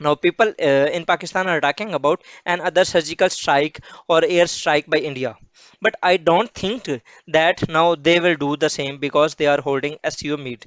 now people in Pakistan are talking about an other surgical strike or air strike by India. But I don't think that now they will do the same because they are holding SCO meet.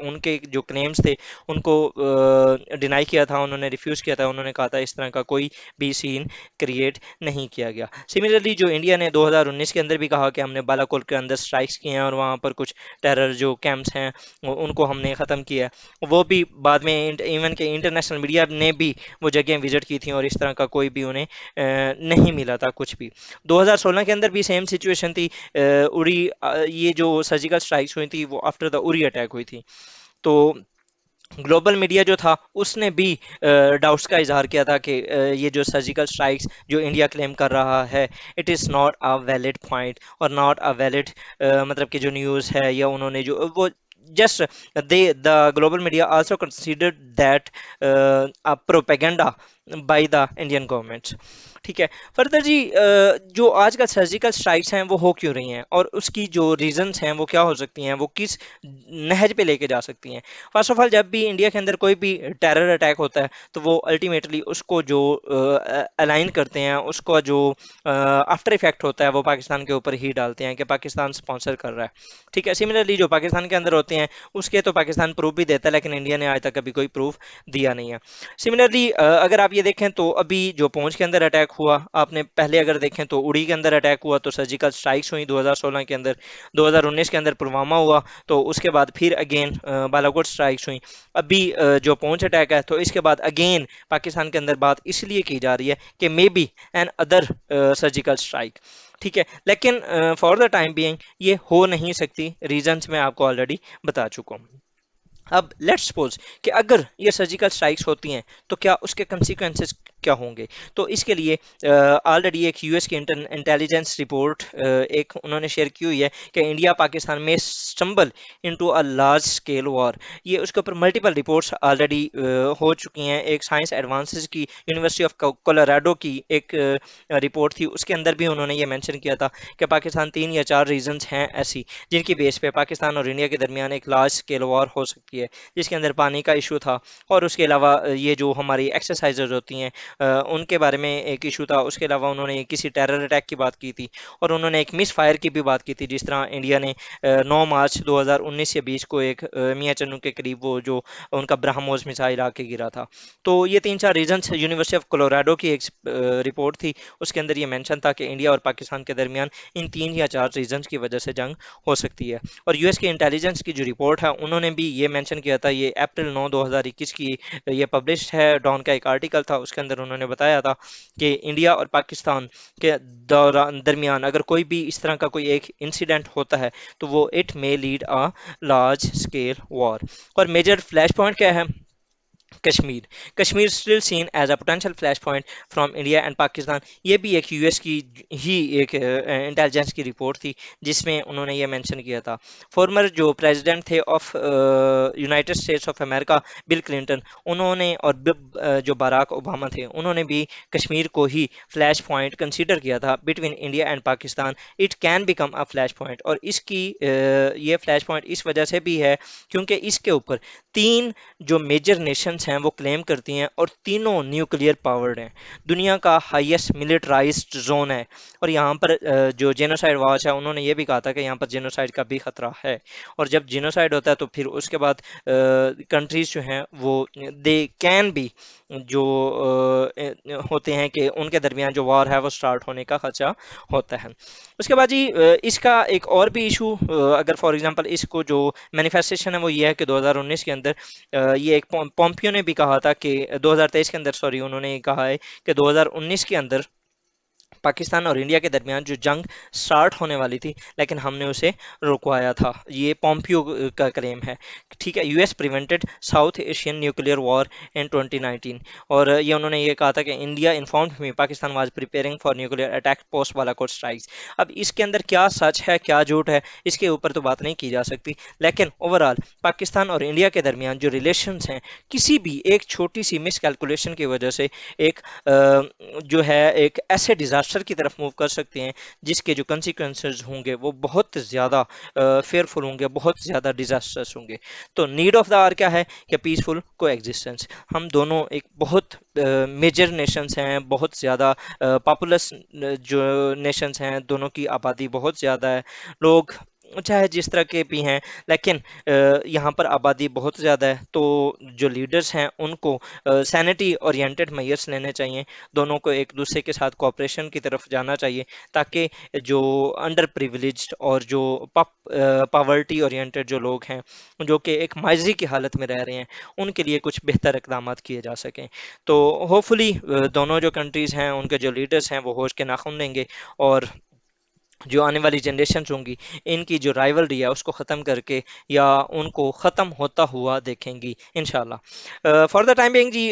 ان کے جو claims تھے ان کو deny کیا تھا، انہوں نے refuse کیا تھا، انہوں نے کہا تھا اس طرح کا کوئی بھی سین کریٹ نہیں کیا گیا۔ سملرلی جو انڈیا نے 2019 کے اندر بھی کہا کہ ہم نے بالا کوٹ کے اندر اسٹرائکس کیے ہیں اور وہاں پر کچھ ٹیرر جو کیمپس ہیں ان کو ہم نے ختم کیا ہے، وہ بھی بعد میں ایون کہ انٹرنیشنل میڈیا نے بھی وہ جگہیں وزٹ کی تھیں اور اس طرح کا کوئی بھی انہیں نہیں ملا تھا کچھ بھی۔ 2016 کے اندر بھی سیم سچویشن تھی، اڑی یہ جو سرجیکل اسٹرائکس ہوئی تھی وہ آفٹر دا اڑی اٹیک ہوئی تھی، تو گلوبل میڈیا جو تھا اس نے بھی ڈاؤٹس کا اظہار کیا تھا کہ یہ جو سرجیکل اسٹرائکس جو انڈیا کلیم کر رہا ہے it is not a valid point اور ناٹ اے ویلڈ، مطلب کہ جو نیوز ہے یا انہوں نے جو وہ just the global media also considered that propaganda by the Indian government. ٹھیک ہے، فردر جی جو آج کل سرجیکل اسٹرائکس ہیں وہ ہو کیوں رہی ہیں اور اس کی جو ریزنس ہیں وہ کیا ہو سکتی ہیں، وہ کس نہج پہ لے کے جا سکتی ہیں؟ فرسٹ آف آل جب بھی انڈیا کے اندر کوئی بھی ٹیرر اٹیک ہوتا ہے تو وہ الٹیمیٹلی اس کو جو الائن کرتے ہیں، اس کا جو آفٹر افیکٹ ہوتا ہے وہ پاکستان کے اوپر ہی ڈالتے ہیں کہ پاکستان سپانسر کر رہا ہے۔ ٹھیک ہے، سملرلی جو پاکستان کے اندر ہوتے ہیں اس کے تو پاکستان پروف بھی دیتا ہے لیکن انڈیا نے آج تک کبھی کوئی پروف دیا نہیں ہے۔ سملرلی اگر آپ یہ دیکھیں تو ابھی جو پونچھ کے اندر اٹیک ہوا، آپ نے پہلے اگر دیکھیں تو اڑی کے اندر اٹیک ہوا تو سرجیکل اسٹرائکس ہوئی 2016 کے اندر، 2019 کے اندر پلوامہ ہوا تو اس کے بعد پھر اگین بالاکوٹ اسٹرائکس ہوئیں، ابھی جو پونچھ اٹیک ہے تو اس کے بعد اگین پاکستان کے اندر بات اس لیے کی جا رہی ہے کہ maybe another surgical strike. ٹھیک ہے، لیکن فار دا ٹائم بینگ یہ ہو نہیں سکتی، ریزنس میں آپ کو آلریڈی بتا چکا ہوں۔ اب لیٹ سپوز کہ اگر یہ سرجیکل اسٹرائکس ہوتی ہیں تو کیا اس کے کنسیکوینسز کیا ہوں گے؟ تو اس کے لیے آلریڈی ایک یو ایس کی انٹیلیجنس رپورٹ ایک انہوں نے شیئر کی ہوئی ہے کہ انڈیا پاکستان میں سٹمبل انٹو اے لارج اسکیل وار، یہ اس کے اوپر ملٹیپل رپورٹس آلریڈی ہو چکی ہیں۔ ایک سائنس ایڈوانسز کی یونیورسٹی آف کولاراڈو کی ایک رپورٹ تھی، اس کے اندر بھی انہوں نے یہ مینشن کیا تھا کہ پاکستان 3 یا 4 ریزنز ہیں ایسی جن کی بیس پہ پاکستان اور انڈیا کے درمیان ایک لارج اسکیل وار ہو سکتی ہے، جس کے اندر پانی کا ایشو تھا اور اس کے علاوہ یہ جو ہماری ایکسرسائزز ہوتی ہیں ان کے بارے میں ایک ایشو تھا، اس کے علاوہ انہوں نے کسی ٹیرر اٹیک کی بات کی تھی اور انہوں نے ایک مس فائر کی بھی بات کی تھی، جس طرح انڈیا نے 9 مارچ 2019 یا 20 کو ایک میاں چنو کے قریب وہ جو ان کا برہموس میزائل آ کے گرا تھا۔ تو یہ 3-4 ریزنس یونیورسٹی آف کولوراڈو کی ایک رپورٹ تھی، اس کے اندر یہ مینشن تھا کہ انڈیا اور پاکستان کے درمیان ان 3 یا 4 ریزنس کی وجہ سے جنگ ہو سکتی ہے۔ اور یو ایس کے انٹیلیجنس کی جو رپورٹ ہے انہوں نے بھی یہ مینشن کیا تھا، یہ اپریل 9 2021 کی یہ پبلشڈ ہے، ڈان کا ایک آرٹیکل تھا، اس کے اندر انہوں نے بتایا تھا کہ انڈیا اور پاکستان کے درمیان اگر کوئی بھی اس طرح کا کوئی ایک انسیڈنٹ ہوتا ہے تو وہ it may lead a large scale war. اور میجر فلیش پوائنٹ کیا ہے؟ Kashmir, Kashmir still seen as a potential flash point from India and Pakistan, یہ بھی ایک یو ایس کی ہی ایک انٹیلیجنس کی رپورٹ تھی جس میں انہوں نے یہ مینشن کیا تھا۔ فارمر جو پریزیڈنٹ تھے of United States of America Bill Clinton, انہوں نے اور جو باراک اوباما تھے انہوں نے بھی کشمیر کو ہی فلیش پوائنٹ کنسیڈر کیا تھا between India and Pakistan, it can become a flashpoint. اور اس کی یہ فلیش پوائنٹ اس وجہ سے بھی ہے کیونکہ اس کے اوپر 3 جو میجر نیشنز ہیں وہ کلیم کرتی ہیں اور تینوں نیوکلیئر پاورڈ ہیں، دنیا کا ہائیسٹ ملٹرائزڈ زون ہے، اور یہاں پر جو جینوسائیڈ واچ ہے انہوں نے یہ بھی کہا تھا کہ یہاں پر جینوسائیڈ کا بھی خطرہ ہے، اور جب جینوسائیڈ ہوتا ہے تو پھر اس کے بعد کنٹریز جو ہیں وہ دے کین بھی جو ہوتے ہیں کہ ان کے درمیان جو وار ہے وہ سٹارٹ ہونے کا خدشہ ہوتا ہے۔ اس کے بعد جی اس کا ایک اور بھی ایشو اگر فار ایگزامپل اس کو جو مینیفیسٹیشن ہے وہ یہ ہے کہ 2019 کے اندر یہ ایک پومپیو نے بھی کہا تھا کہ 2023 کے اندر سوری انہوں نے کہا ہے کہ 2019 کے اندر پاکستان اور انڈیا کے درمیان جو جنگ سٹارٹ ہونے والی تھی لیکن ہم نے اسے رکوایا تھا، یہ پومپیو کا کلیم ہے۔ ٹھیک ہے، U S prevented South Asian nuclear war in 2019، اور یہ انہوں نے یہ کہا تھا کہ India informed me Pakistan was preparing for nuclear attack post Balakot strikes. اب اس کے اندر کیا سچ ہے کیا جھوٹ ہے اس کے اوپر تو بات نہیں کی جا سکتی، لیکن اوور آل پاکستان اور انڈیا کے درمیان جو ریلیشنز ہیں کسی بھی ایک چھوٹی سی مس کیلکولیشن کی وجہ سے ایک جو ہے ایک ایسے ڈیزاسٹر کی طرف موو کر سکتے ہیں جس کے جو کنسیکوینسز ہوں گے وہ بہت زیادہ فیئرفل ہوں گے، بہت زیادہ ڈیزاسٹرس ہوں گے۔ تو نیڈ آف دا آر کیا ہے کہ پیسفل کو ایگزسٹنس، ہم دونوں ایک بہت میجر نیشنز ہیں، بہت زیادہ پاپولس جو نیشنز ہیں، دونوں کی آبادی بہت زیادہ ہے، لوگ چاہے جس طرح کے بھی ہیں، لیکن یہاں پر آبادی بہت زیادہ ہے، تو جو لیڈرز ہیں ان کو سینٹی اورینٹڈ میئرس لینے چاہیے، دونوں کو ایک دوسرے کے ساتھ کوآپریشن کی طرف جانا چاہیے، تاکہ جو انڈر پریویلیجڈ اور جو پاورٹی اورینٹڈ جو لوگ ہیں، جو کہ ایک ماضی کی حالت میں رہ رہے ہیں، ان کے لیے کچھ بہتر اقدامات کیے جا سکیں۔ تو ہوپ فلی دونوں جو کنٹریز ہیں ان کے جو لیڈرز ہیں وہ ہوش کے ناخن لیں گے، اور جو آنے والی جنریشنز ہوں گی ان کی جو رائیولری ہے اس کو ختم کر کے یا ان کو ختم ہوتا ہوا دیکھیں گی انشاءاللہ۔ فار دا ٹائم بینگ جی،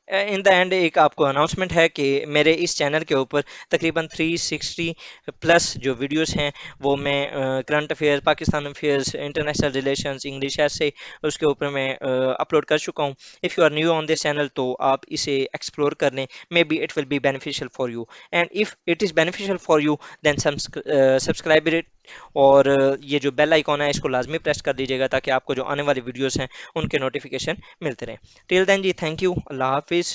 ان دا اینڈ ایک آپ کو اناؤنسمنٹ ہے کہ میرے اس چینل کے اوپر تقریباً 360 پلس جو ویڈیوز ہیں وہ میں current affair, Pakistan affairs, international relations, English ایسے اس کے اوپر میں اپلوڈ کر چکا ہوں۔ If you are new on this channel تو آپ اسے ایکسپلور کر لیں، maybe it will be beneficial for you, and if it is beneficial for you then subscribe it, اور یہ جو بیل آئیکن ہے اس کو لازمی پریس کر دیجیے گا تاکہ آپ کو جو آنے والی ویڈیوز ہیں ان کے نوٹیفیکیشن ملتے رہیں۔ ٹل دین جی، تھینک یو، اللہ حافظ۔